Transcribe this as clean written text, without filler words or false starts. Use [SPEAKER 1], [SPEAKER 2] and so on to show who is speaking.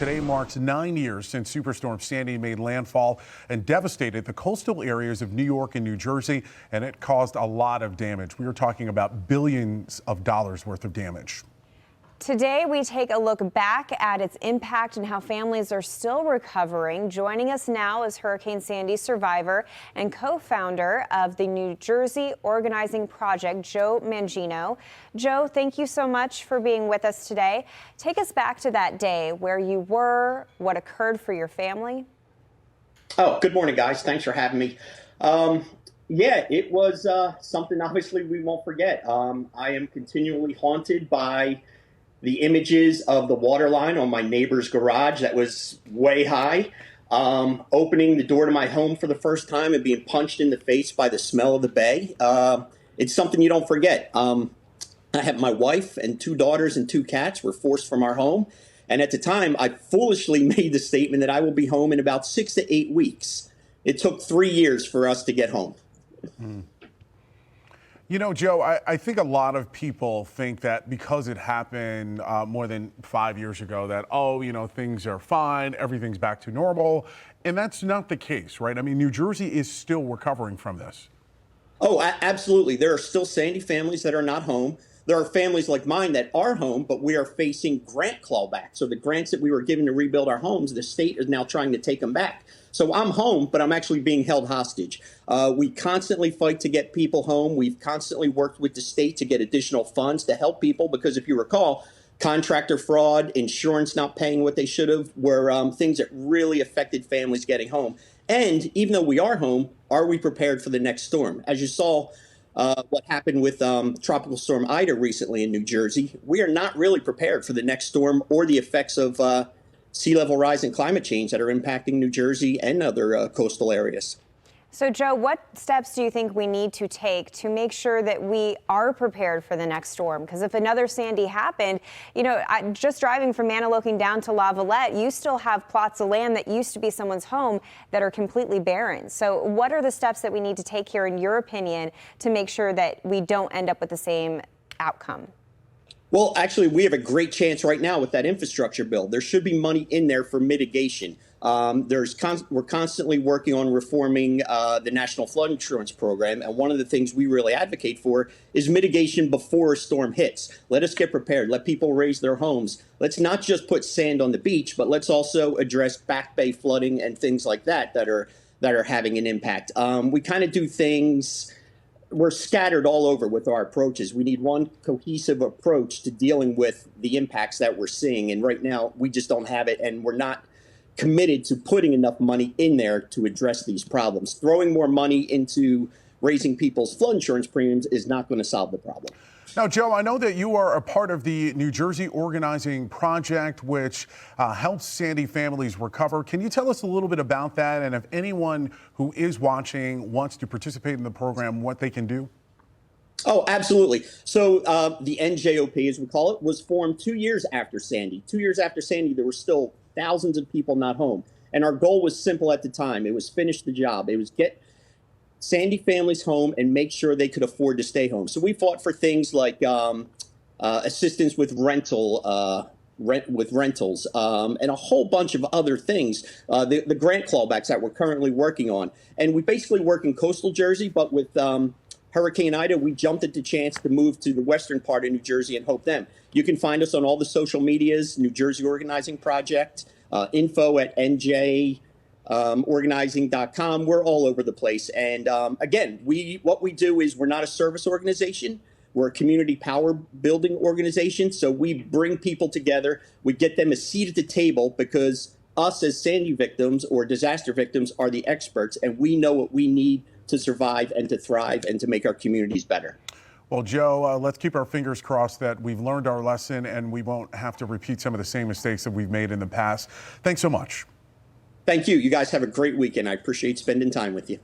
[SPEAKER 1] Today marks 9 years since Superstorm Sandy made landfall and devastated the coastal areas of New York and New Jersey, and it caused a lot of damage. We are talking about billions of dollars worth of damage.
[SPEAKER 2] Today, we take a look back at its impact and how families are still recovering. Joining us now is Hurricane Sandy survivor and co-founder of the New Jersey Organizing Project, Joe Mangino. Joe, thank you so much for being with us today. Take us back to that day, where you were, what occurred for your family.
[SPEAKER 3] Oh, good morning, guys. Thanks for having me. Yeah, it was something obviously we won't forget. I am continually haunted by the images of the water line on my neighbor's garage that was way high, opening the door to my home for the first time and being punched in the face by the smell of the bay. It's something you don't forget. I have my wife and 2 daughters and 2 cats were forced from our home. And at the time, I foolishly made the statement that I will be home in about 6 to 8 weeks. It took 3 years for us to get home.
[SPEAKER 1] You know, Joe, I think a lot of people think that because it happened more than 5 years ago that, oh, you know, things are fine, everything's back to normal. And that's not the case, right? I mean, New Jersey is still recovering from this.
[SPEAKER 3] Oh, absolutely. There are still Sandy families that are not home. There are families like mine that are home, but we are facing grant clawback. So the grants that we were given to rebuild our homes, the state is now trying to take them back. So I'm home, but I'm actually being held hostage. We constantly fight to get people home. We've constantly worked with the state to get additional funds to help people because if you recall, contractor fraud, insurance not paying what they should have were things that really affected families getting home. And even though we are home, are we prepared for the next storm? As you saw, what happened with Tropical Storm Ida recently in New Jersey, we are not really prepared for the next storm or the effects of sea level rise and climate change that are impacting New Jersey and other coastal areas.
[SPEAKER 2] So, Joe, what steps do you think we need to take to make sure that we are prepared for the next storm? Because if another Sandy happened, you know, just driving from Manahawkin down to La Valette, you still have plots of land that used to be someone's home that are completely barren. So what are the steps that we need to take here, in your opinion, to make sure that we don't end up with the same outcome?
[SPEAKER 3] Well, actually, we have a great chance right now with that infrastructure bill. There should be money in there for mitigation. We're constantly working on reforming the National Flood Insurance Program, and one of the things we really advocate for is mitigation before a storm hits. Let us get prepared. Let people raise their homes. Let's not just put sand on the beach, but let's also address back bay flooding and things like that that are having an impact. We kind of do things. We're scattered all over with our approaches. We need one cohesive approach to dealing with the impacts that we're seeing. And right now, we just don't have it. And we're not committed to putting enough money in there to address these problems. Throwing more money into raising people's flood insurance premiums is not going to solve the problem.
[SPEAKER 1] Now, Joe, I know that you are a part of the New Jersey Organizing Project, which helps Sandy families recover. Can you tell us a little bit about that? And if anyone who is watching wants to participate in the program, what they can do?
[SPEAKER 3] Oh, absolutely. So the NJOP, as we call it, was formed 2 years after Sandy. 2 years after Sandy, there were still thousands of people not home. And our goal was simple at the time. It was finish the job. It was get Sandy families home and make sure they could afford to stay home. So we fought for things like assistance with rentals and a whole bunch of other things, the grant clawbacks that we're currently working on. And we basically work in coastal Jersey, but with Hurricane Ida, we jumped at the chance to move to the western part of New Jersey and help them. You can find us on all the social medias, New Jersey Organizing Project, info at NJ organizing.com. We're all over the place. And again, what we do is we're not a service organization. We're a community power building organization. So we bring people together. We get them a seat at the table because us as Sandy victims or disaster victims are the experts, and we know what we need to survive and to thrive and to make our communities better.
[SPEAKER 1] Well, Joe, let's keep our fingers crossed that we've learned our lesson and we won't have to repeat some of the same mistakes that we've made in the past. Thanks so much.
[SPEAKER 3] Thank you. You guys have a great weekend. I appreciate spending time with you.